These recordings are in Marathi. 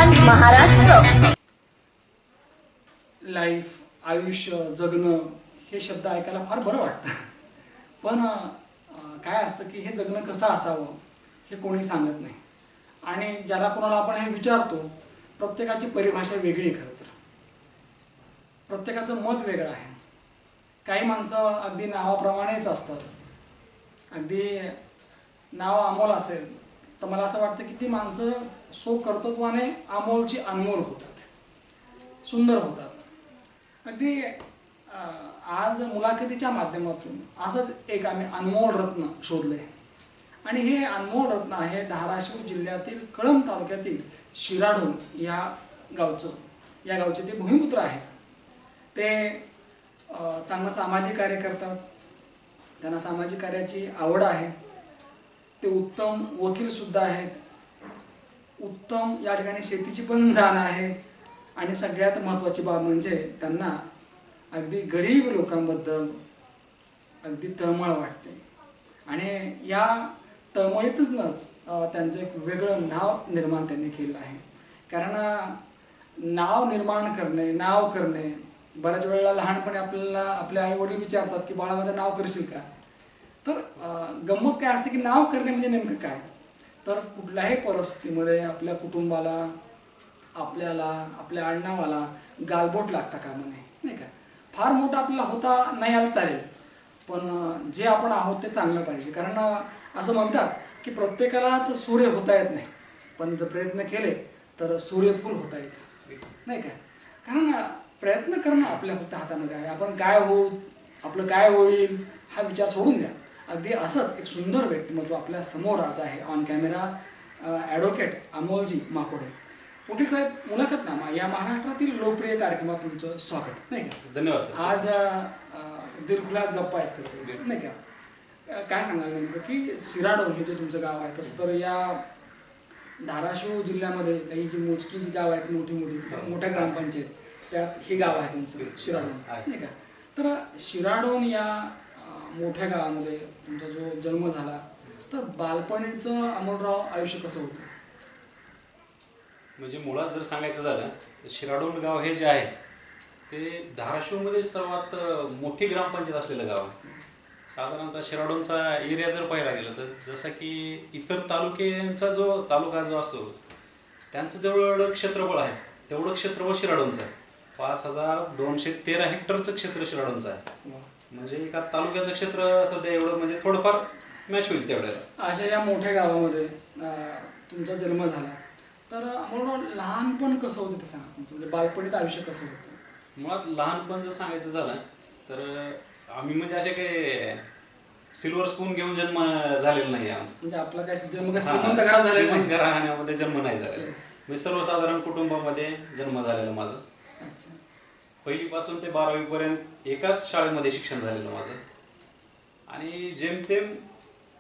अभिमान महाराष्ट्र. लाईफ, आयुष्य, जगणं हे शब्द ऐकायला फार बरं वाटतं. पण काय असतं की हे जगणं कसं असावं हे कोणी सांगत नाही. आणि ज्याला कोणाला आपण हे विचारतो प्रत्येकाची परिभाषा वेगळी. खरं तर प्रत्येकाचं मत वेगळं आहे. काही माणसं अगदी नावाप्रमाणेच असतात. अगदी नाव अमोल असेल तर मला असं वाटतं की ती माणसं कर्तृत्वाने अमोलची अनमोल होतात, सुंदर होतात. अगदी आज मुलाखतीच्या माध्यमातून असंच एक आम्ही अनमोल रत्न शोधले. आणि हे अनमोल रत्न आहे धाराशिव जिल्ह्यातील कळंब तालुक्यातील शिराढोण या गावचे ते भूमिपुत्र आहेत. ते चांगलं सामाजिक कार्य करतात. त्यांना सामाजिक कार्याची आवड आहे. ते उत्तम वकीलसुद्धा आहेत. उत्तम या ठिकाणी शेतीची पण जाण आहे. आणि सगळ्यात महत्त्वाची बाब म्हणजे त्यांना अगदी गरीब लोकांबद्दल अगदी तळमळ वाटते. आणि या तळमळीतच त्यांचं एक वेगळं नाव निर्माण त्यांनी केलं आहे. कारण नाव निर्माण करणे, नाव करणे, बऱ्याच वेळेला लहानपणी आपल्याला आपले आई वडील विचारतात की बाळा माझं नाव करशील का. तर गंमत काय असते की नाव करणे म्हणजे नेमकं काय. तर कुठल्याही परिस्थितीमध्ये आपल्या कुटुंबाला, आपल्याला, आपल्या आडनावाला गालबोट लागता कामा नये, नाही का. फार मोठा आपल्याला होता नाही आला चालेल, पण जे आपण आहोत ते चांगलं पाहिजे. कारण असं म्हणतात की प्रत्येकालाच सूर्य होता येत नाही, पण जर प्रयत्न केले तर सूर्यफूल होता येतं, नाही का. कारण प्रयत्न करणं आपल्या फक्त हातामध्ये आहे. आपण काय होऊ, आपलं काय होईल हा विचार सोडून द्या. अगदी असंच एक सुंदर व्यक्तिमत्व आपल्या समोर आज आहे on camera. Advocate Amolji Makode. वकील साहेब, मुलाखतनामा या महाराष्ट्रातील लोकप्रिय कार्यक्रमात तुमचं स्वागत, नाही का. धन्यवाद सर. आज दिलखुलास गप्पा आहेत करतो, नाही का. काय सांगाल नेमकं की शिराढोण हे जे तुमचं गाव आहे, तसं तर या धाराशिव जिल्ह्यामध्ये काही जी मोजकी जी गाव आहेत, मोठ्या ग्रामपंचायत, त्यात हे गाव आहे तुमचं शिराढोण, नाही का. तर शिराढोण या मोठ्या गावामध्ये तुमचा जो जन्म झाला, तर बालपणीचं अमोलराव आयुष्य कसं होतं. म्हणजे मुळात जर सांगायचं झालं तर शिराढोण गाव हे जे आहे ते धाराशिवमध्ये सर्वात मोठी ग्रामपंचायत असलेलं गाव आहे. साधारणतः शिराढोणचा एरिया जर पाहायला गेलं तर जसं की इतर तालुक्यांचा तालुका जो असतो त्यांचं जेवढं क्षेत्रफळ आहे तेवढं क्षेत्रफळ शिराढोणचं आहे. 5213 हेक्टरचं क्षेत्र शिराढोणचं आहे. म्हणजे एका तालुक्याचं क्षेत्र सध्या एवढं म्हणजे थोडंफार मॅच होईल तेवढ्याला. अशा या मोठ्या गावामध्ये तुमचा जन्म झाला, तर अमोलराव लहानपण कसं होतं ते सांगा. तुमचं म्हणजे बालपणीचं आयुष्य कसं होतं. मुळात लहानपण जर सांगायचं झालं तर आम्ही म्हणजे असे काही सिल्वर स्पून घेऊन जन्म झालेला नाही आमचा. म्हणजे आपला काय जन्म श्रीमंत घरात झालेला नाही, घराण्यामध्ये जन्म नाही झालेला. मी सर्वसाधारण कुटुंबामध्ये जन्म झालेला माझं. अच्छा. पहिलीपासून ते 12वी पर्यंत एकाच शाळेमध्ये शिक्षण झालेलं माझं. आणि जेमतेम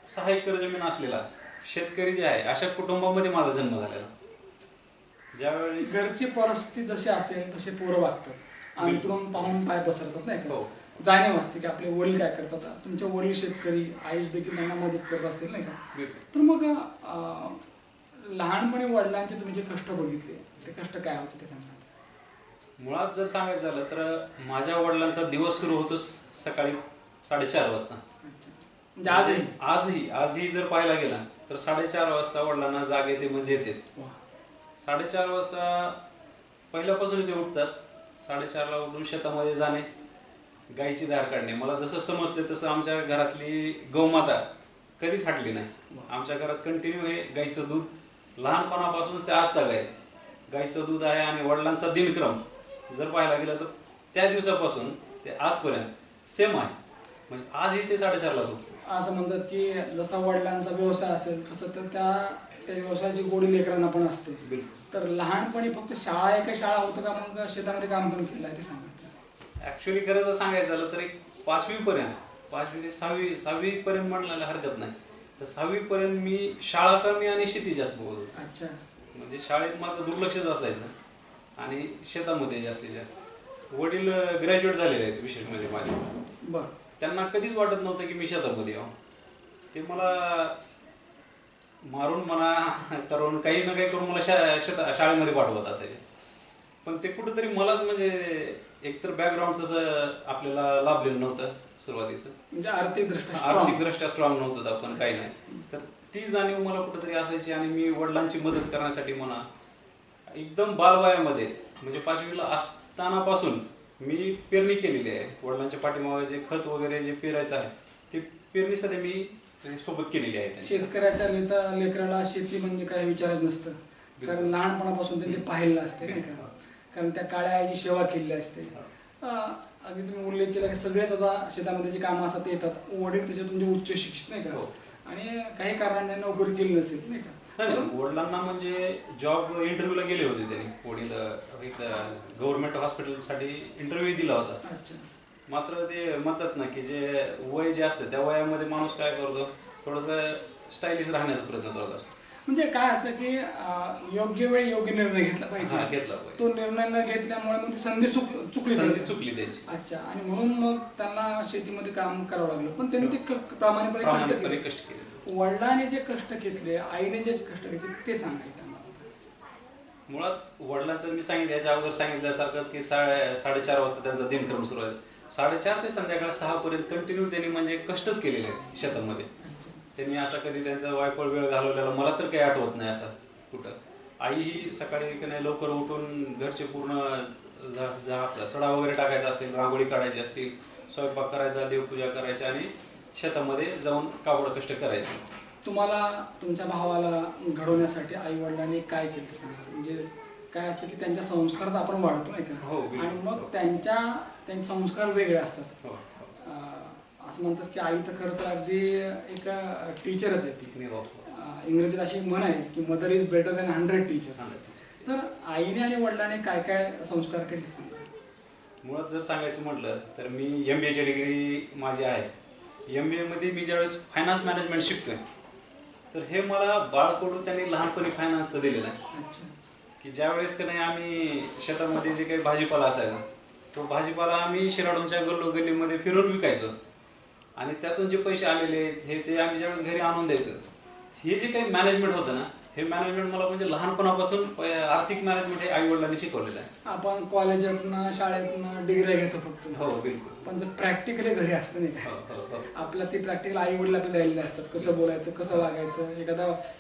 6 एकर जमीन असलेला शेतकरी जे आहे अशा कुटुंबामध्ये माझा जन्म झालेला. ज्यावेळी घरची परिस्थिती जशी असेल तसे पोरं वागतात, अंतरून पाहून पाय पसरतात, नाही का. हो. जाणीव असते की आपले वडील काय करतात. तुमचे वडील शेतकरी, आई देखील त्यांना मदत करत असेल, नाही का. तर मग लहानपणी वडिलांचे तुम्ही जे कष्ट बघितले ते कष्ट काय होते ते सांगा. मुळात जर सांगायचं झालं तर माझ्या वडिलांचा दिवस सुरू होतो सकाळी 4:30 वाजता. म्हणजे आजही जर पाहायला गेला तर 4:30 वाजता वडिलांना जाग येते म्हणजे येतेच. 4:30 वाजता पहिल्यापासून इथे उठतात. 4:30ला उठून शेतामध्ये जाणे, गाईची धार काढणे. मला जसं समजते तसं आमच्या घरातली गौमाता कधीच हटली नाही. आमच्या घरात कंटिन्यू हे गाईचं दूध लहानपणापासूनच ते आज तक आहे. गाईचं दूध आहे. आणि वडिलांचा दिनक्रम जर पाहायला गेलं तर त्या दिवसापासून ते आजपर्यंत सेम आहे. म्हणजे आजही ते 4:30लाच उठतात. असं म्हणतात की जसा वडिलांचा व्यवसाय असेल तसं तर त्या व्यवसायाची गोडी लेकरांना पण असते. तर लहानपणी फक्त एका शाळा होतं का मग शेतामध्ये काम पण केलं आहे ते सांगा. ऍक्च्युली खरं जर सांगायचं झालं तर एक 5वी ते 6वी पर्यंत म्हणायला हरकत नाही. तर 6वी पर्यंत मी शाळा कमी आणि शेती जास्त बघत होतो. अच्छा. म्हणजे शाळेत माझं दुर्लक्षच असायचं आणि शेतामध्ये जास्तीत जास्त. वडील ग्रॅज्युएट झालेले आहेत विशेष म्हणजे माझे. बरं. त्यांना कधीच वाटत नव्हतं की मी शेतामध्ये यावं. ते मला मारून म्हणा करून काही ना काही करून मला शाळेमध्ये पाठवत असायचे. पण ते कुठेतरी मलाच म्हणजे एकतर बॅकग्राऊंड तसं आपल्याला लाभलेलं नव्हतं सुरुवातीचं, म्हणजे आर्थिकदृष्ट्या आर्थिकदृष्ट्या स्ट्रॉंग नव्हतं आपण, काही नाही. तर ती जाणीव मला कुठेतरी असायची. आणि मी वडिलांची मदत करण्यासाठी म्हणा एकदम बालवयामध्ये म्हणजे 5वीला असतानापासून मी पेरणी केलेली आहे. वडिलांच्या पाठीमागे जे खत वगैरे जे पेरायचं आहे ते पेरणीसाठी मी सोबत केलेली आहे. शेतकऱ्याच्या लेकराला शेती म्हणजे काय विचारच नसतं, कारण लहानपणापासून त्यांनी पाहिलेलं असते नाही का, कारण त्या काळ्या आईची सेवा केलेली असते. अगदी तुम्ही उल्लेख केला की सगळेच आता शेतामध्ये जे कामं असतात ते येतात, वडील त्याच्यातून जे उच्च शिक्षित नाही का, आणि काही कारणाने नोकरी केली नसेल नाही का. नाही, वडिलांना म्हणजे जॉब इंटरव्ह्यूला गेले होते त्यांनी. वडील एक गव्हर्नमेंट हॉस्पिटलसाठी इंटरव्ह्यू दिला होता. अच्छा. मात्र ते म्हणतात ना की जे वय जे असतं त्या वयामध्ये माणूस काय करतो, थोडंसं स्टायलिश राहण्याचा प्रयत्न करत असतो. म्हणजे काय असतं की योग्य वेळी योग्य निर्णय घेतला पाहिजे. घेतला पाहिजे. तो निर्णय न घेतल्यामुळे मग ती संधी चुकली त्यांची. अच्छा. आणि म्हणून मग त्यांना शेतीमध्ये काम करावं लागलं, पण त्यांनी ते प्रामाणिकपणे कष्ट केले. वडिलांनी जे कष्ट घेतले, आईने जे कष्ट घेतले ते सांगायचं. मुळात वडिलांचं मी सांगितलं याच्या अगोदर सांगितल्यासारखंच की 4:30 वाजता त्यांचा दिनक्रम सुरू आहे. 4:30 ते संध्याकाळ 6 पर्यंत कंटिन्यू त्यांनी म्हणजे कष्टच केलेले आहेत शेतामध्ये. त्यांनी असा कधी त्यांचा वायफळ वेळ घालवलेला मला तर काही आठवत नाही असं कुठं. आई ही सकाळी की नाही लवकर उठून घरचे पूर्ण आपला सडा वगैरे टाकायचा असेल, रांगोळी काढायची असतील, स्वयंपाक करायचा, देवपूजा करायची आणि शेतामध्ये जाऊन काबड कष्ट करायचे. तुम्हाला तुमच्या भावाला घडवण्यासाठी आई वडिलांनी काय केलं ते सांगा. म्हणजे काय असतं की त्यांच्या संस्कारात आपण वाढतो नाही का. हो. आणि मग त्यांचे संस्कार वेगळे असतात. हो. असं म्हणतात की आई तर खरं तर अगदी एक टीचरच आहे ती. इंग्रजीत अशी म्हण आहे की mother is better than 100 teachers. तर आईने आणि वडिलांनी काय काय संस्कार केले सांगा. मुळात जर सांगायचं म्हटलं तर मी MBA ची डिग्री माझी आहे. MBA मध्ये मी ज्यावेळेस फायनान्स मॅनेजमेंट शिकतोय तर हे मला बाळकडून त्यांनी लहानपणी फायनान्सचं दिलेलं आहे. अच्छा. की ज्यावेळेस का नाही आम्ही शेतामध्ये जे काही भाजीपाला असायचा तो भाजीपाला आम्ही शिराडूंच्या गल्लीमध्ये फिरून विकायचो आणि त्यातून जे पैसे आलेले हे ते आम्ही ज्यावेळेस घरी आणून द्यायचो. हे जे काही मॅनेजमेंट होतं ना, हे मॅनेजमेंट मला म्हणजे लहानपणापासून आर्थिक मॅनेजमेंट हे आई वडिलांनी शिकवलेलं आहे. आपण कॉलेजातनं शाळेतनं डिग्री घेतो फक्त. हो बिलकुल. पण जर प्रॅक्टिकली घरी असतं नाही का, आपल्याला ते प्रॅक्टिकल आई वडील आपल्याला द्यायला असतात. कसं बोलायचं, कसं वागायचं,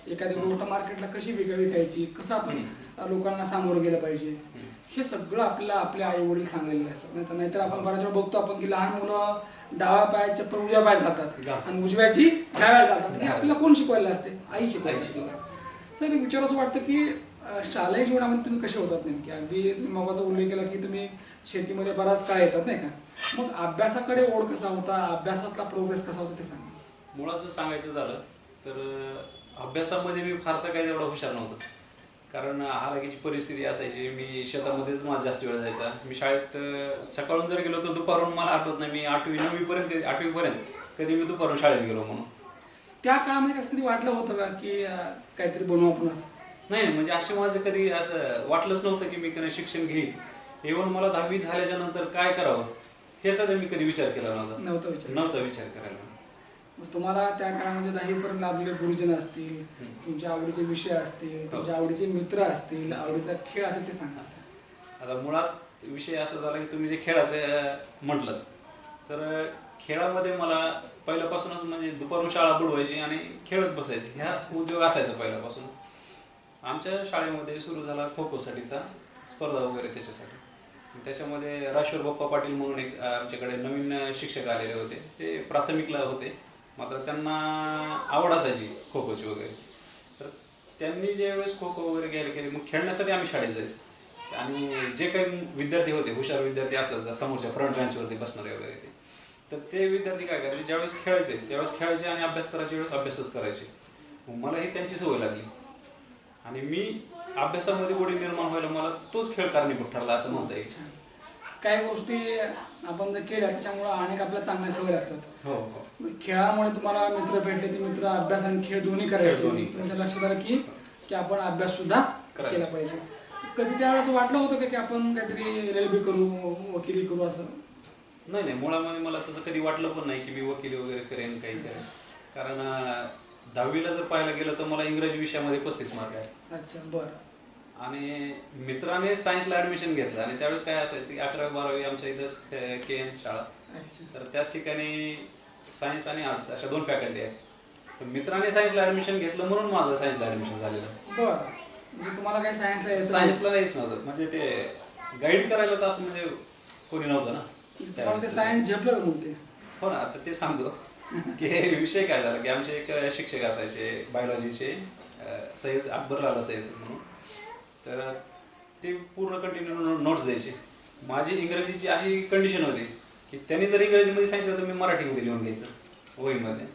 एखादी गोष्ट मार्केटला कशी विकायची, कसं आपण लोकांना सामोरं गेलं पाहिजे, हे सगळं आपल्याला आपल्या आई वडील सांगायला असतात. नाहीतर आपण बऱ्याच वेळा बघतो आपण की लहान मुलं डाव्या पायाच्या चप्पल उजव्या पायात घालतात आणि उजव्याची डाव्या घालतात. हे आपल्याला कोण शिकवायला असते? आई शिकवायला. तर एक विचार असं वाटतं की शालेय जीवनामध्ये तुम्ही कसे होतात नेमके. अगदी तुम्ही मगाचा उल्लेख केला की तुम्ही शेतीमध्ये बराच काळ यायचात नाही का, मग अभ्यासाकडे ओढ कसा होता, अभ्यासातला प्रोग्रेस कसा होता ते सांगा. मुळात जर सांगायचं झालं तर अभ्यासामध्ये मी फारसा काही एवढा हुशार नव्हतो, कारण हालाकीची परिस्थिती असायची. मी शेतामध्येच माझा जास्त वेळ जायचा. मी शाळेत सकाळून जर गेलो तर दुपारून मला आठवत नाही, मी 8वी पर्यंत कधी मी दुपारून शाळेत गेलो म्हणून. त्या काळामध्ये कसं कधी वाटलं होतं का की काहीतरी बनवू आपण असं? नाही, म्हणजे असं माझं कधी असं वाटलंच नव्हतं की मी कधी शिक्षण घेईन. इव्हन मला 10वी झाल्याच्या नंतर काय करावं हे सध्या मी कधी विचार केला नव्हता विचार करायला. तुम्हाला त्या काळामध्ये 10वी पर्यंत लाभलेले गुरुजन असतील, तुमच्या आवडीचे विषय असतील, तुमच्या आवडीचे मित्र असतील, आवडीचा खेळ असेल ते सांगा. आता मुळात विषय असा झाला की तुम्ही जे खेळाचं म्हटलं तर खेळामध्ये मला पहिल्यापासूनच म्हणजे दुपारून शाळा बुडवायची आणि खेळत बसायची ह्या उद्योग असायचा पहिल्यापासून. आमच्या शाळेमध्ये सुरू झाला खो खोसाठीचा स्पर्धा वगैरे त्याच्यासाठी. त्याच्यामध्ये राजेश्वर बाप्पा पाटील म्हणून एक आमच्याकडे नवीन शिक्षक आलेले होते. ते प्राथमिकला होते, मात्र त्यांना आवड असायची खो खोची वगैरे. तर त्यांनी ज्यावेळेस खो खो वगैरे घ्यायला केले मग खेळण्यासाठी आम्ही शाळेत जायचो. आणि जे काही विद्यार्थी होते, हुशार विद्यार्थी असतात समोरच्या फ्रंट बेंचवरती बसणारे वगैरे तर ते विद्यार्थी काय करायचे, ज्यावेळेस खेळायचे त्यावेळेस खेळायचे आणि अभ्यास करायच्या वेळेस अभ्यासच करायचे. मलाही त्यांची सवय लागली आणि मी अभ्यासामध्ये गोडी निर्माण व्हायला मला तोच खेळ कारणीभूत ठरला असं म्हणता येईल. काही गोष्टी आपण जर केल्या त्याच्यामुळे अनेक आपल्याला चांगल्या सवय लागतात. हो. खेळामुळे तुम्हाला मित्र भेटले, ते मित्र अभ्यास आणि खेळ दोन्ही करायचे. तुमच्या लक्षात आलं की आपण अभ्यास सुद्धा केला पाहिजे. कधी त्यावेळेस वाटलं होतं की आपण काहीतरी LLB करू, वकिली करू असं? नाही, मुळामध्ये मला तसं कधी वाटलं पण नाही की मी वकिली वगैरे करेन काही करेन. कारण 10वीला जर पाहायला गेलं तर मला इंग्रजी विषयामध्ये 35 मार्क आहे. अच्छा, बरं. आणि मित्राने सायन्सला ऍडमिशन घेतलं आणि त्यावेळेस काय असायचं की 11वी 12वी आमच्या इथंच KN शाळा, अच्छा. तर त्याच ठिकाणी सायन्स आणि आर्ट्स अशा 2 फॅकल्टी आहेत. तर मित्राने सायन्सला ऍडमिशन घेतलं म्हणून माझं सायन्सला ऍडमिशन झालेलं. बरं, म्हणजे तुम्हाला काही सायन्सला यायचं सायन्सला नाहीच नव्हतं, म्हणजे ते गाईड करायलाच असं म्हणजे कोणी नव्हतं ना तुम्हाला ते त्यावेळेस. सायन्स झेपलं का मग ते? हो ना, आता ते सांगतो की हे विषय काय झाला की आमचे एक शिक्षक असायचे बायोलॉजीचे, सय्यद अकबर लाला सय्यद म्हणून. तर ते पूर्ण कंटिन्यू नोट्स द्यायचे. माझी इंग्रजीची अशी कंडिशन होती की त्यांनी जर इंग्रजीमध्ये सांगितलं तर मी मराठीमध्ये लिहून घ्यायचं वहीमध्ये.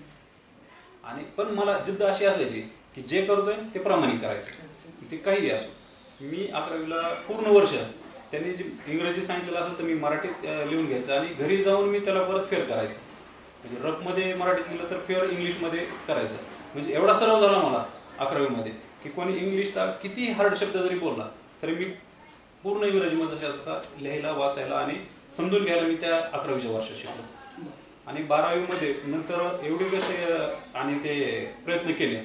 आणि पण मला जिद्द अशी असायची की जे करतोय ते प्रामाणिक करायचं, ते काही असो. मी 11वीला पूर्ण वर्ष त्यांनी जे इंग्रजी सांगितलेलं असेल तर मी मराठीत लिहून घ्यायचं आणि घरी जाऊन मी त्याला परत फेअर करायचं. म्हणजे रफमध्ये मराठीत लिहिलं तर फेअर इंग्लिशमध्ये करायचं. म्हणजे एवढा सराव झाला मला 11वीमध्ये की कोणी इंग्लिशचा किती हार्ड शब्द जरी बोलला तरी मी पूर्ण इंग्रजीमध्ये जसा लिहायला वाचायला आणि समजून घ्यायला मी त्या 11वीच्या वर्षात शिकलो. आणि 12वीमध्ये नंतर एवढे कसे आणि ते प्रयत्न केले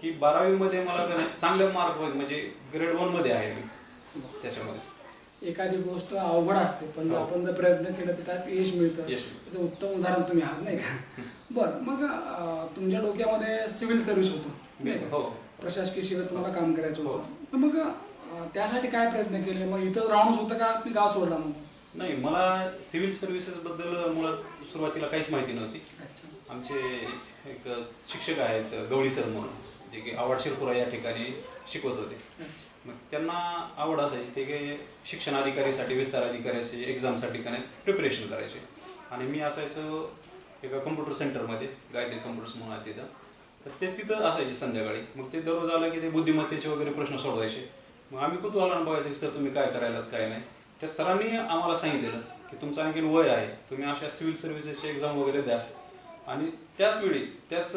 की 12वीमध्ये मला चांगले मार्क म्हणजे ग्रेड 1 मध्ये आहे मी त्याच्यामध्ये. एखादी गोष्ट अवघड असते पण जर आपण जर प्रयत्न केला तर त्यात यश मिळतं. त्याचं उत्तम उदाहरण तुम्ही आहात, नाही का? बरं, मग तुमच्या डोक्यामध्ये सिव्हिल सर्व्हिस होतं, नाही का? प्रशासकीय सेवेत तुम्हाला काम करायचं होतं. तर मग त्यासाठी काय प्रयत्न केले? मग इथं राहूनच होतं का तुम्ही गाव सोडला मग? नाही, मला सिव्हिल सर्व्हिसेस बद्दल मुळात सुरुवातीला काहीच माहिती नव्हती. आमचे एक शिक्षक आहेत गवळी सर म्हणून, जे की आवड शिरपुरा या ठिकाणी शिकवत होते. मग त्यांना आवड असायची ते की शिक्षण अधिकारीसाठी विस्तार अधिकाऱ्याचे एक्झामसाठी प्रिपरेशन करायचे. आणि मी असायचो एका कम्प्युटर सेंटरमध्ये, गायत्री कम्प्युटर्स म्हणून आहे तिथं. तर ते तिथं असायचे संध्याकाळी. मग ते दररोज आलं की ते बुद्धिमत्तेचे वगैरे प्रश्न सोडवायचे. मग आम्ही कुतूहलानं बघायचं की सर तुम्ही काय करायलात काय नाही. त्या सरांनी आम्हाला सांगितलेलं की तुमचं आणखीन वय आहे, तुम्ही अशा सिव्हिल सर्व्हिसेसचे एक्झाम वगैरे द्या. आणि त्याच वेळी त्याच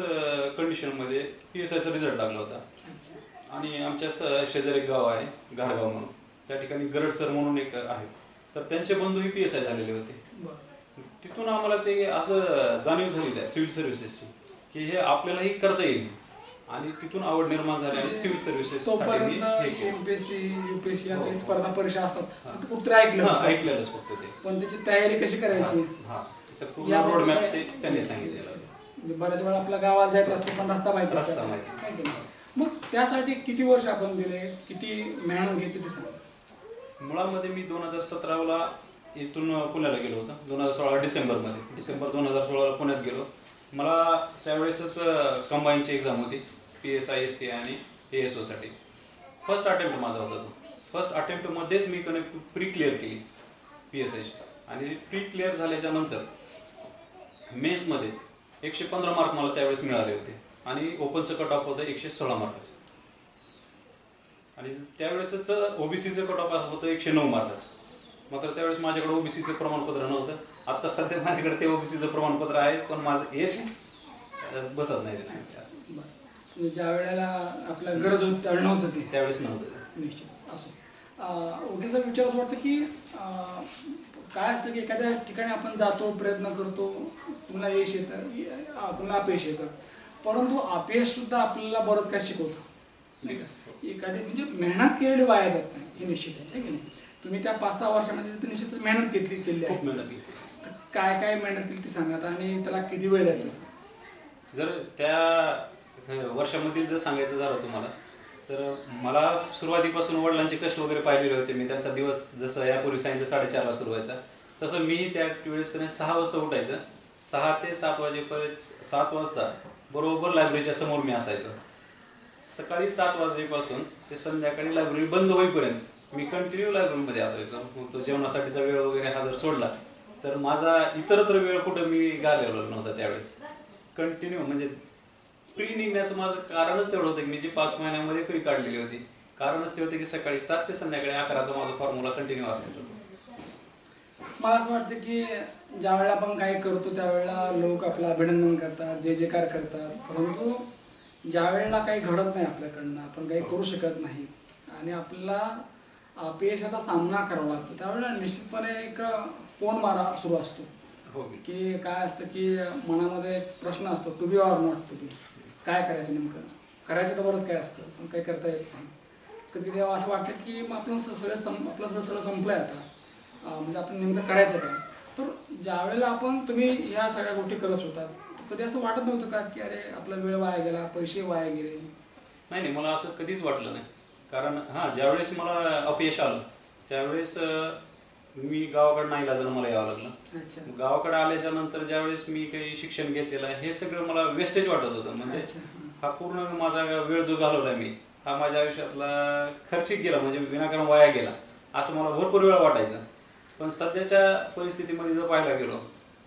कंडिशनमध्ये PSIचा रिझल्ट लागला होता. आणि आमच्याच शेजारी एक गाव आहे घाडगाव म्हणून, त्या ठिकाणी गरड सर म्हणून एक आहे, तर त्यांचे बंधूही PSI झालेले होते. तिथून आम्हाला ते असं जाणीव झालेली आहे सिव्हिल सर्व्हिसेसची की हे आपल्यालाही करता येईल. आणि तिथून आवड निर्माण झाली आणि सिव्हिल सर्व्हिसेस तोपर्यंत MPSC UPSC या स्पर्धा परीक्षा असतात कुठे ऐकलेलंच फक्त ते, पण त्याची तयारी कशी करायची या रोडमॅप ते त्यांनी सांगितलेलं. बऱ्याच वेळा आपल्या गावात जायचं असतं पण रस्ता माहिती. मग त्यासाठी किती वर्ष आपण दिले, किती मेहनत घेतली ते सांग. मुळामध्ये मी 2017ला इथून पुण्याला गेलो होतो. 2016 डिसेंबर 2016ला पुण्यात गेलो. मला त्यावेळेसच कंबाईनची एक्झाम होती PSI ST आणि ASO साठी. फर्स्ट अटेम्प्ट माझा होता तो. फर्स्ट अटेम्प्टमध्येच मी प्री क्लिअर केली PSIची. आणि प्री क्लिअर झाल्याच्या नंतर मेन्समध्ये 115 मार्क मला त्यावेळेस मिळाले होते आणि ओपनचं कट ऑफ होतं 116 मार्काचं. आणि त्यावेळेसच OBCचं कट ऑफ होतं 109 मार्काचं. मात्र त्यावेळेस माझ्याकडे OBCचं प्रमाणपत्र नव्हतं. आता सध्या माझ्याकडे ते OBCचं प्रमाणपत्र आहे पण माझं एज बसत नाही त्याच्यात. ज्या वेळेला आपल्या गरज होती त्यावेळेस नव्हतं. निश्चितच असो. ओकेचा विचार असं वाटतं की काय असतं की एखाद्या ठिकाणी आपण जातो, प्रयत्न करतो, पुन्हा यश येतं, पुन्हा अपयश येतं, परंतु अपयश सुद्धा आपल्याला बरंच काय शिकवतं, नाही का? एखादी म्हणजे मेहनत केलेली वाया जात नाही, हे निश्चित आहे की नाही? तुम्ही त्या 5-6 वर्षामध्ये निश्चितच मेहनत केली आहे. काय काय मेहनत केली ती सांगा आणि त्याला किती वेळ द्यायचा? जर त्या वर्षामधील जर सांगायचं झालं तुम्हाला तर मला सुरुवातीपासून वडिलांचे कष्ट वगैरे पाहिलेले होते मी. त्यांचा दिवस जसं यापूर्वी सांगितलं 4:30ला सुरू व्हायचा, तसं मी त्या वेळेस 6 वाजता उठायचं. 6 ते 7 वाजेपर्यंत 7 वाजता बरोबर लायब्ररीच्या समोर मी असायचो. सकाळी 7 वाजेपासून ते संध्याकाळी लायब्ररी बंद होईपर्यंत मी कंटिन्यू लायब्ररीमध्ये असायचो. मग तो जेवणासाठीचा वेळ वगैरे हा जर सोडला तर माझा इतरत्र वेळ कुठं मी घालवलेला नव्हता त्यावेळेस. कंटिन्यू म्हणजे प्री निघण्याचं माझं कारणच तेवढं होतं की मी जी 5 महिन्यामध्ये प्री काढलेली होती, कारणच ते होते की सकाळी 7 ते संध्याकाळी 11चा माझा फॉर्म्युला कंटिन्यू असायचा. मला असं वाटतं की ज्या वेळेला आपण काही करतो त्यावेळेला लोक आपलं अभिनंदन करतात, जय जयकार करतात, परंतु ज्या वेळेला काही घडत नाही आपल्याकडनं, आपण काही करू शकत नाही आणि आपल्याला अपयशाचा सामना करावा लागतो, त्यावेळेला निश्चितपणे एक कोण मारा सुरू असतो. की काय असतं की मनामध्ये एक प्रश्न असतो, to be or not to be. काय करायचं नेमकं? करायचं तर बरंच काय असतं, पण काही करता येत नाही. कधी कधी असं वाटतं की मग आपलं सगळं संपलं आहे आता, म्हणजे आपण नेमकं करायचं काय? तर ज्यावेळेला तुम्ही ह्या सगळ्या गोष्टी करत होतात, कधी असं वाटत नव्हतं का की अरे आपला वेळ वाया गेला, पैसे वाया गेले? नाही नाही, मला असं कधीच वाटलं नाही. कारण हां, ज्यावेळेस मला अपयश आलं त्यावेळेस मी गावाकडं नाईलाजानं मला यावं लागलं. अच्छा गावाकडे आल्याच्या नंतर ज्यावेळेस मी काही शिक्षण घेतलेलं आहे हे सगळं मला वेस्टेज वाटत होतं. म्हणजे अच्छा हा पूर्ण माझा वेळ जो घालवला मी, हा माझ्या आयुष्यातला खर्चिक गेला, म्हणजे विनाकारण वाया गेला असं मला भरपूर वेळा वाटायचं. पण सध्याच्या परिस्थितीमध्ये जर पाहायला गेलो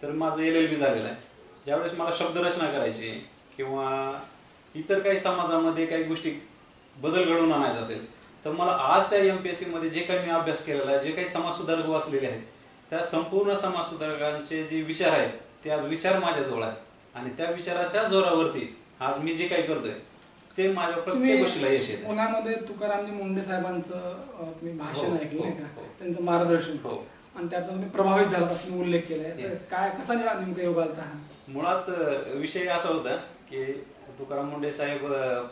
तर माझं LLB झालेलं आहे. ज्यावेळेस मला शब्दरचना करायची किंवा इतर काही समाजामध्ये काही गोष्टी बदल घडवून आणायचा असेल तर मला आज त्या MPSC मध्ये जे काही मी अभ्यास केलेला आहे, जे काही समाजसुधारक वाचलेले आहेत, त्या संपूर्ण समाजसुधारकांचे जे विचार आहेत ते आज विचार माझ्याजवळ आहेत आणि त्या विचाराच्या जोरावरती आज मी जे काही करतोय ते माझ्या प्रत्येक गोष्टीला यश येतं. पुण्यामध्ये तुकारामजी मुंडे साहेबांचं तुम्ही भाषण ऐकलं नाही का? हो. त्यांचं मार्गदर्शन, हो. आणि त्याचा तुम्ही प्रभावित झाला असं उल्लेख केलाय. तर Yes. काय कसा नेमका योग आलता हा? मुळात विषय असा होता की तुकाराम मुंडे साहेब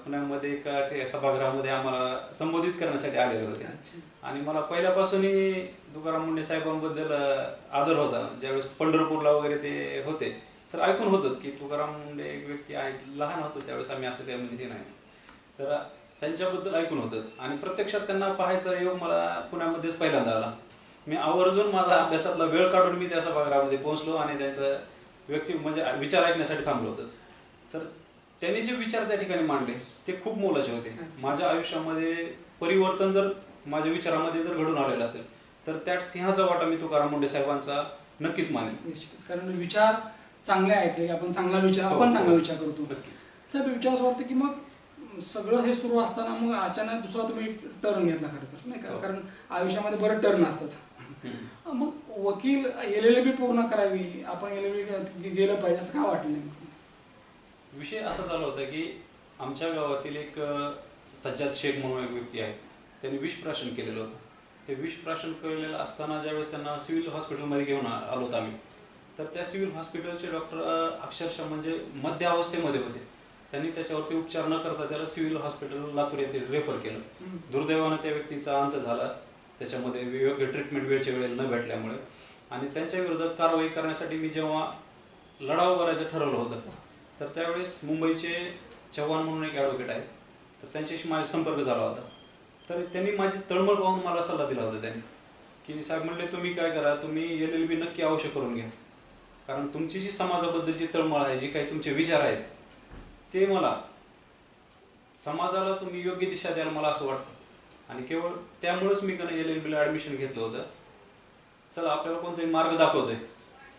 पुण्यामध्ये एका सभागृहामध्ये आम्हाला संबोधित करण्यासाठी आलेले होते. अच्छा. आणि मला पहिल्यापासूनही तुकाराम मुंडे साहेबांबद्दल आदर होता. ज्यावेळेस पंढरपूरला वगैरे ते होते तर ऐकून होतो की तुकाराम मुंडे एक व्यक्ती आहेत. लहान होतो त्यावेळेस आम्ही, असं काही म्हणजे हे नाही, तर त्यांच्याबद्दल ऐकून होतं आणि प्रत्यक्षात त्यांना पाहायचा योग मला पुण्यामध्येच पहिल्यांदा आला. मी आवर्जून माझा अभ्यासातला वेळ काढून मी त्या सभागृहामध्ये पोहोचलो आणि त्यांचं म्हणजे विचार ऐकण्यासाठी थांबलो होतो. तर त्यांनी जे विचार त्या ठिकाणी मांडले ते खूप मोलाचे होते. माझ्या आयुष्यामध्ये परिवर्तन जर माझ्या विचारामध्ये जर घडून आलेलं असेल तर त्यात सिंहाचा वाटा मी तुकाराम मुंडे साहेबांचा नक्कीच मानेन. निश्चितच, कारण विचार चांगले ऐकले की आपण चांगला विचार करतो. नक्कीच. साहेब, विचार असं वाटतं की मग सगळं हे सुरू असताना मग अचानक दुसरा तुम्ही टर्न घेतला खरं तर, नाही का? कारण आयुष्यामध्ये बरेच टर्न असतात. मग वकील LLB पूर्ण करावी, आपण LLB गेलं पाहिजे असं का वाटलं नाही? विषय असा झाला होता की आमच्या गावातील एक सज्जाद शेख म्हणून एक व्यक्ती आहे, त्यांनी विषप्राशन केलेलं होतं. ते विषप्राशन केलेलं असताना ज्यावेळेस त्यांना सिव्हिल हॉस्पिटलमध्ये घेऊन आलो होतो आम्ही, तर त्या सिव्हिल हॉस्पिटलचे डॉक्टर अक्षरशः म्हणजे मध्य अवस्थेमध्ये होते. त्यांनी त्याच्यावरती उपचार न करता त्याला सिव्हिल हॉस्पिटल लातूर येथे रेफर केलं. दुर्दैवानं त्या व्यक्तीचा अंत झाला त्याच्यामध्ये योग्य ट्रीटमेंट वेळच्या वेळेला न भेटल्यामुळे. आणि त्यांच्या विरोधात कारवाई करण्यासाठी मी जेव्हा लढाव करायचं ठरवलं होतं तर त्यावेळेस मुंबईचे चव्हाण म्हणून एक ॲडव्होकेट आहे, तर त्यांच्याशी माझा संपर्क झाला होता. तर त्यांनी माझी तळमळ पाहून मला सल्ला दिला होता त्यांनी की साहेब म्हणले, तुम्ही काय करा, तुम्ही LLB नक्की अवश्य करून घ्या, कारण तुमची जी समाजाबद्दलची तळमळ आहे, जे काही तुमचे विचार आहेत ते मला समाजाला तुम्ही योग्य दिशा द्याल मला असं वाटतं. आणि केवळ त्यामुळेच मी LLBला ॲडमिशन घेतलं होतं. चला, आपल्याला कोणतरी मार्ग दाखवतोय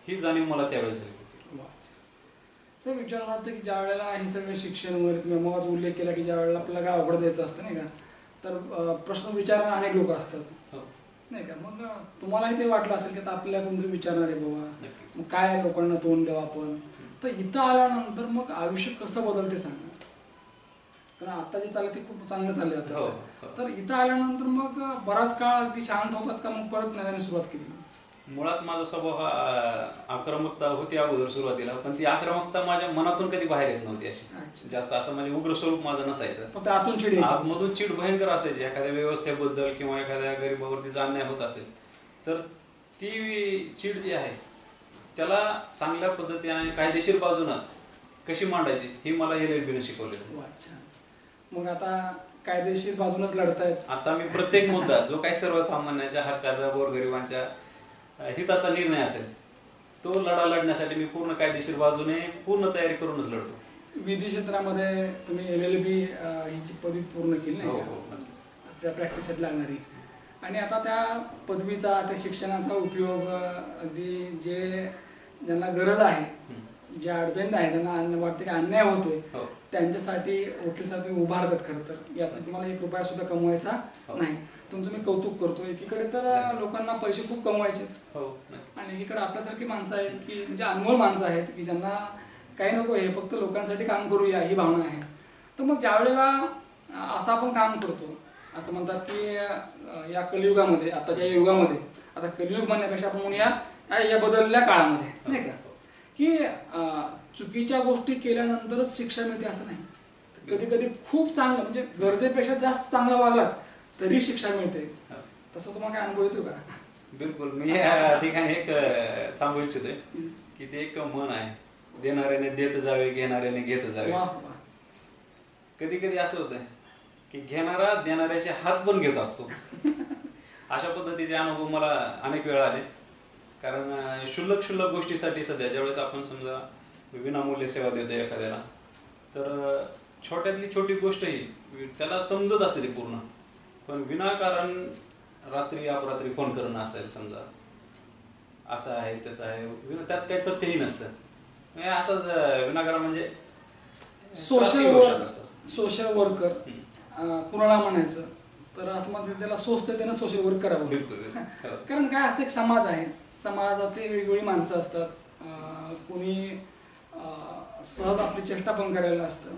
ही जाणीव मला त्यावेळेस झाली होती. सर, विचार वाटतं की ज्या वेळेला हे सगळे शिक्षण वगैरे तुम्ही मगाच उल्लेख केला की ज्या वेळेला आपल्याला गावाकडे द्यायचं असतं नाही का, तर प्रश्न विचारणारे अनेक लोक असतात नाही का? मग तुम्हालाही ते वाटलं असेल की आता आपल्याला कोणतरी विचारणार आहे बाबा, मग काय लोकांना तोंड द्यावं आपण. तर इथं आल्यानंतर मग आयुष्य कसं बदलते सांगा, कारण आता जे चाललं ते खूप चांगलं चाललं आता. तर इथं आल्यानंतर मग बराच काळ अगदी शांत होतात का मग परत नव्याने सुरुवात केली? मुळात माझा स्वभाव हा आक्रमकता होती अगोदर सुरुवातीला, पण ती आक्रमकता माझ्या मनातून कधी बाहेर येत नव्हती. अशी जास्त असं म्हणजे उग्र स्वरूप माझं नसायचं. फक्त आतून चिड, आतमधून चीड भयंकर असायची. एखाद्या व्यवस्थेबद्दल किंवा एखाद्या गरीबावरती अन्याय होत असेल तर ती चीड जी आहे त्याला चांगल्या पद्धतीने कायदेशीर बाजूनं कशी मांडायची ही मला LLBने शिकवलेलं. अच्छा, मग आता कायदेशीर बाजूनच लढतायत. आता मी प्रत्येक मुद्दा जो काही सर्वसामान्यांच्या हक्काचा, गोरगरिबांच्या हिताचा निर्णय असेल तो लढा लढण्यासाठी मी पूर्ण कायदेशीर बाजूने पूर्ण तयारी करूनच लढतो. विधी क्षेत्रामध्ये तुम्ही LLB ही जी पदवी पूर्ण केली नाही हो, का, त्या प्रॅक्टिससाठी लागणारी, आणि आता त्या पदवीचा, त्या शिक्षणाचा उपयोग अगदी ज्यांना गरज आहे, ज्या अडचणीत आहे, ज्यांना वाटतं की अन्याय होतोय त्यांच्यासाठी वकीलसाठी उभारतात. खरं तर यात तुम्हाला ₹1 सुद्धा कमवायचा नाही. तुमचं मी कौतुक करतो. एकीकडे तर लोकांना पैसे खूप कमवायचे आणि एकीकडे आपल्यासारखी माणसं आहेत की म्हणजे अनमोल माणसं आहेत की ज्यांना काही नको, हे फक्त लोकांसाठी काम करूया ही भावना आहे. तर मग ज्या वेळेला असं आपण काम करतो, असं म्हणतात की या कलियुगामध्ये, आताच्या युगामध्ये, आता कलियुग म्हणण्यापेक्षा आपण म्हणूया या बदललेल्या काळामध्ये नाही का, की चुकीच्या गोष्टी केल्यानंतरच शिक्षा मिळते असं नाही. कधी कधी खूप चांगलं म्हणजे गरजेपेक्षा जास्त चांगलं वागलात तरी शिक्षा मिळते. तसं तुम्हाला काय अनुभव येतो का? बिलकुल. मी या ठिकाणी एक सांगू इच्छितोय की ते एक मन आहे, देणाऱ्याने देत जावे, घेणाऱ्याने घेत जावे. वाह वाह. कधी कधी असं होतं की घेणारा देणाऱ्याचे हात पण घेत असतो. अशा पद्धतीचे अनुभव मला अनेक वेळा आले. कारण क्षुल्लक क्षुल्लक गोष्टीसाठी सध्या ज्यावेळेस आपण समजा विनामूल्य सेवा देतो एखाद्याला, तर छोट्यातली छोटी गोष्टही त्याला समजत असते ती पूर्ण, पण विनाकारण रात्री अपरात्री फोन करणं असेल समजा, असं आहे तसं आहे, त्यात काही तथ्यही नसतं, असंच विनाकारण म्हणजे सोशल वर्कर कुणाला म्हणायचं तर असं म्हणजे त्याला सोचतं त्यानं सोशल वर्क करावं. कारण काय असतं, एक समाज आहे, समाजातली वेगवेगळी माणसं असतात, कोणी सहज आपली चेष्टा पण करायला असतं,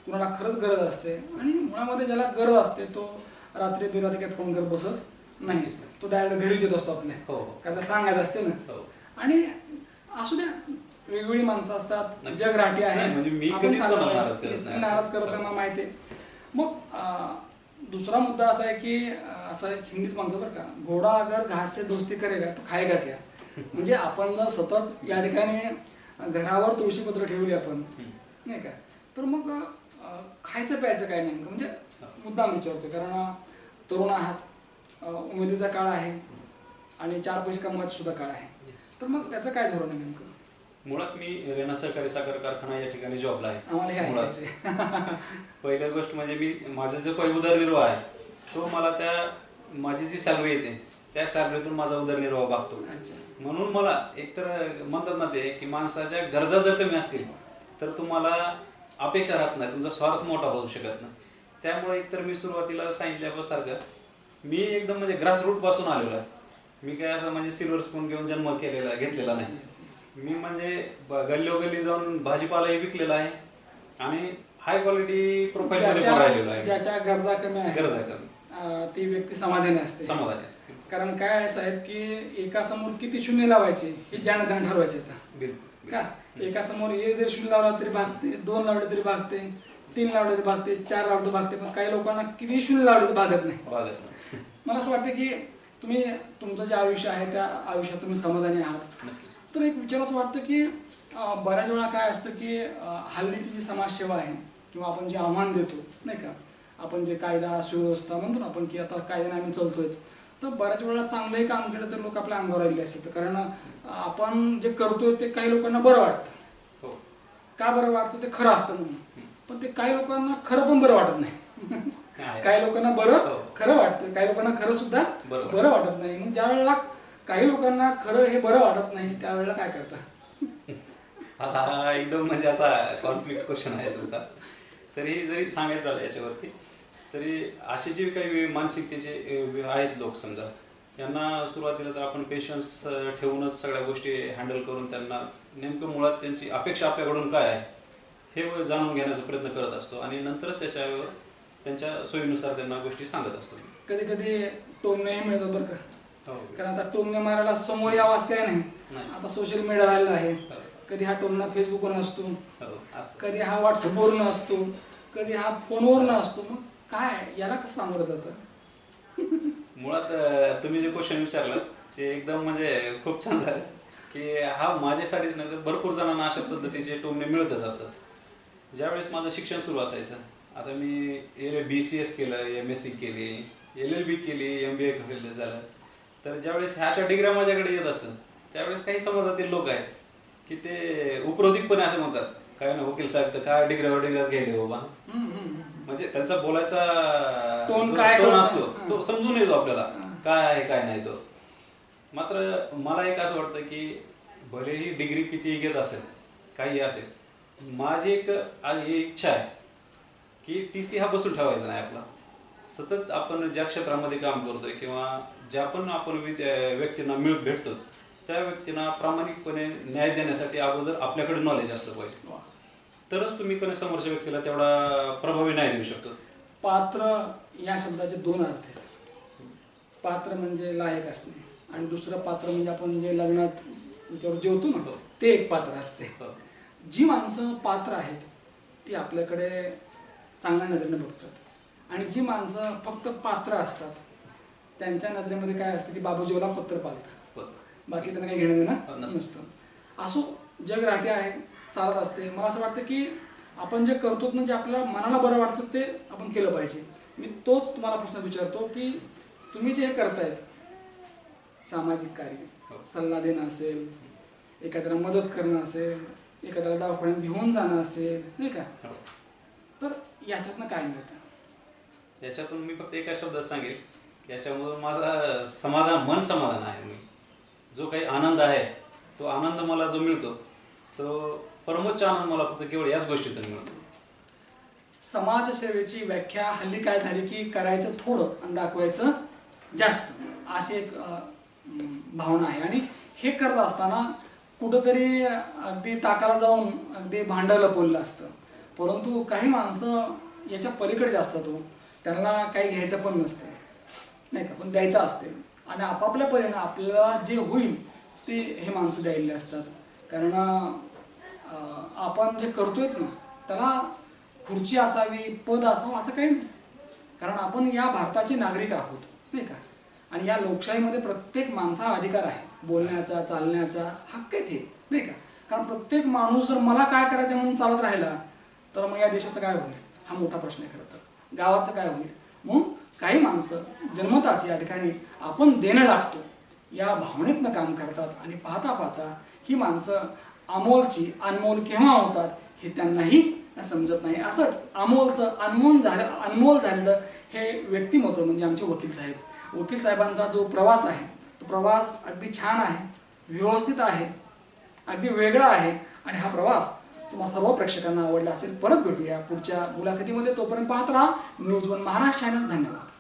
कुणाला खरंच गरज असते, आणि मुळामध्ये ज्याला गरज असते तो रात्री बिरात्री काही फोन करत बसत नाही, तो डायरेक्ट घरीच येत असतो आपल्या, कारण सांगायचं असते ना. आणि असू द्या, वेगवेगळी माणसं असतात, जग राठी आहे, नाराज करत नाही, मला माहिती आहे. मग दुसरा मुद्दा असा आहे की असं एक हिंदीत म्हणतो बरं का, घोडा अगर घास से दोस्ती करेगा तो खाएगा क्या. म्हणजे आपण जर सतत या ठिकाणी घरावर तुळशीपत्र ठेवली आपण, नाही का, तर मग खायचं प्यायचं काय नेमकं, म्हणजे मुद्दाम विचारतो. कारण तरुण आहात, उमेदीचा काळ आहे आणि 4 पैसे कमवायचा सुद्धा काळ आहे, तर मग त्याचं काय धोरण आहे नेमकं? मुळात मी रेणा सहकारी साखर कारखाना या ठिकाणी जॉबला आहे. आम्हाला पहिली गोष्ट म्हणजे मी माझं जे काही उदरनिर्वाह आहे तो मला माझी जी सॅलरी येते त्या सॅलरीतून माझा उदरनिर्वाह भागतो. म्हणून मला एकतर म्हणतात ना ते की माणसाच्या गरजा जर कमी असतील तर तुम्हाला अपेक्षा राहत नाही, तुमचा स्वार्थ मोठा होऊ शकत नाही. त्यामुळे एकतर मी सुरुवातीला सांगितल्यासारखं मी एकदम म्हणजे ग्रासरूट पासून आलेलो आहे. मी काय असं म्हणजे सिल्वर स्पून घेऊन जन्म घेतलेला नाही. मी म्हणजे गल्लोगल्ली जाऊन भाजीपालाही विकलेला आहे आणि हाय क्वालिटी प्रोफाईल मध्ये पण राहिलेलो आहे. ज्याच्या गरजा कमी आहेत ती व्यक्ती समाधानी असते. कारण काय आहे साहेब की एका समोर किती शून्य लावायचे हे ज्यानं त्यानं ठरवायचे का. एका समोर एक जरी शून्य लावला तरी भागते, 2 लावले तरी भागते, 3 लावले तरी भागते, 4 लावले तरी भागते, पण काही लोकांना किती शून्य लावले तर भागत नाही. मला असं वाटतं की तुम्ही तुमचं जे आयुष्य आहे त्या आयुष्यात तुम्ही समाधानी आहात. तर एक विचार असं वाटतं की बऱ्याच वेळा काय असतं की हल्लीची जी समाजसेवा आहे किंवा आपण जे आव्हान देतो नाही का, आपण जे कायदा सुव्यवस्था म्हणतो ना आपण की आता कायद्याने आम्ही चालतोय, तर बऱ्याच वेळा चांगलंही काम केलं तर लोक आपल्या अंगावर राहिले असतात. कारण आपण जे करतोय ते काही लोकांना बरं वाटतं. का बरं वाटतं ते खरं असतं म्हणून, पण ते काही लोकांना खरं पण बरं वाटत नाही. काही लोकांना बरं खरं वाटतं, काही लोकांना खरं सुद्धा बरं वाटत नाही. मग ज्या वेळेला काही लोकांना खरं हे बरं वाटत नाही त्यावेळेला काय करता? हा एकदम म्हणजे असा कॉन्फ्लिक्ट क्वेश्चन आहे तुमचा. तरी जरी सांगायचं झालं याच्यावरती, तरी असे जे काही मानसिकतेचे आहेत लोक समजा, यांना सुरुवातीला तर आपण पेशन्स ठेवूनच सगळ्या गोष्टी हँडल करून त्यांना नेमकं मुळात त्यांची अपेक्षा आपल्याकडून काय आहे हे जाणून घेण्याचा प्रयत्न करत असतो आणि नंतरच त्याच्यावर त्यांच्या सोयीनुसार त्यांना गोष्टी सांगत असतो. कधी कधी टोमणे मिळतात बरं का, कारण आता टोमणे मारायला समोर आवाज काय नाही, आता सोशल मीडिया आलेला आहे. कधी हा टोमणा फेसबुकवर असतो, कधी हा व्हॉट्सअपवरून असतो, कधी हा फोनवरून असतो. मग काय याला कसं सामोरं जातं? मुळात तुम्ही जे क्वेश्चन विचारलं ते एकदम म्हणजे खूप छान झालं की हा माझ्यासाठीच नाही तर भरपूर जणांना अशा पद्धतीचे टोमणे मिळतच असतात. ज्यावेळेस माझं शिक्षण सुरू असायचं, आता मी BCS केलं, MSc केली, LLB केली, MBA केलं झालं, तर ज्यावेळेस ह्या अशा डिग्र्या माझ्याकडे येत असतात त्यावेळेस काही समाजातील लोक आहेत की ते उपरोधिकपणे असं म्हणतात, काय ना वकील साहेब तर काय डिग्र्याच घ्यायले बाबा. म्हणजे त्यांचा बोलायचा टोन असतो तो समजून येतो आपल्याला काय आहे काय नाही तो. मात्र मला एक असं वाटतं की भलेही डिग्री किती घेत असेल काही असेल, माझी एक इच्छा आहे की TC हा बसून ठेवायचा नाही आपला. सतत आपण ज्या क्षेत्रामध्ये काम करतोय किंवा ज्या पण आपण व्यक्तींना भेटतो त्या व्यक्तींना प्रामाणिकपणे न्याय देण्यासाठी अगोदर आपल्याकडे नॉलेज असलं पाहिजे, तरच तुम्ही कोणी समोरच्या व्यक्तीला तेवढा प्रभावी न्याय देऊ शकतो. पात्र या शब्दाचे 2 अर्थ आहेत. पात्र म्हणजे लायक असणे आणि दुसरं पात्र म्हणजे आपण जे लग्नात त्याच्यावर जेवतो ना ते एक पात्र असते. जी माणसं पात्र आहेत ती आपल्याकडे चांगल्या नजरेने बघतात आणि जी माणसं फक्त पात्र असतात त्यांच्या नजरेमध्ये काय असतं की बाबूजीला पत्र पालतं, बाकी त्यांना काही घेणं देणं नसतं. असो, जग राहते आहे, चालत असते. मला असं वाटतं की आपण जे करतो ना, जे आपल्या मनाला बरं वाटतं ते आपण केलं पाहिजे. मी तोच तुम्हाला प्रश्न विचारतो की तुम्ही जे हे करतायत सामाजिक कार्य, सल्ला देणं असेल, एखाद्याला मदत करणं असेल, एखाद्याला दवाखान्यात घेऊन जाणं असेल, नाही का, तर याच्यातनं काय मिळतं? याच्यातून मी फक्त एका शब्दात सांगेल, याच्यामधून माझा समाधान, मन समाधान आहे. मी जो काही आनंद आहे तो आनंद मला जो मिळतो तो परमोच्च आनंद मला फक्त केवळ याच गोष्टीतून मिळतो. समाजसेवेची व्याख्या हल्ली काय झाली की करायचं थोडं आणि दाखवायचं जास्त, अशी एक भावना आहे. आणि हे करत असताना कुठंतरी अगदी ताकाला जाऊन अगदी भांडं लपवलेलं असतं. परंतु काही माणसं याच्या पलीकडे असतात. त्यांना काही घ्यायचं पण नसते, नाही का, पण द्यायचं असते. आणि आपापल्या परीनं आपल्याला जे होईल ते हे माणसं द्यायले असतात. कारण आपण जे करतोय ना त्याला खुर्ची असावी, पद असावं असं काही नाही. कारण आपण या भारताचे नागरिक आहोत, नाही का. आणि या लोकशाहीमध्ये प्रत्येक माणसाला अधिकार आहे बोलण्याचा, चालण्याचा हक्क आहे ते, नाही का. कारण प्रत्येक माणूस जर मला काय करायचं म्हणून चालत राहिला तर मग या देशाचं काय होईल हा मोठा प्रश्न आहे. खरं तर गावाचं काय होईल. म्हणून काही माणसं जन्मताच या ठिकाणी आपण देणं लागतो या भावनेतनं काम करतात. आणि पाहता पाहता ही माणसं अमोलची अनमोल केव्हा होतात हे त्यांनाही समजत नाही. असंच अनमोल झालेलं हे व्यक्तिमत्व म्हणजे आमचे वकील साहेब. वकील साहेबांचा जो प्रवास आहे तो प्रवास अगदी छान आहे, व्यवस्थित आहे, अगदी वेगळा आहे. आणि हा प्रवास तुम्हा सर्व प्रेक्षकांना आवडला असेल. परत भेटूया पुढच्या मुलाखतीमध्ये. तोपर्यंत पाहत राहा न्यूज वन महाराष्ट्र चॅनल. धन्यवाद.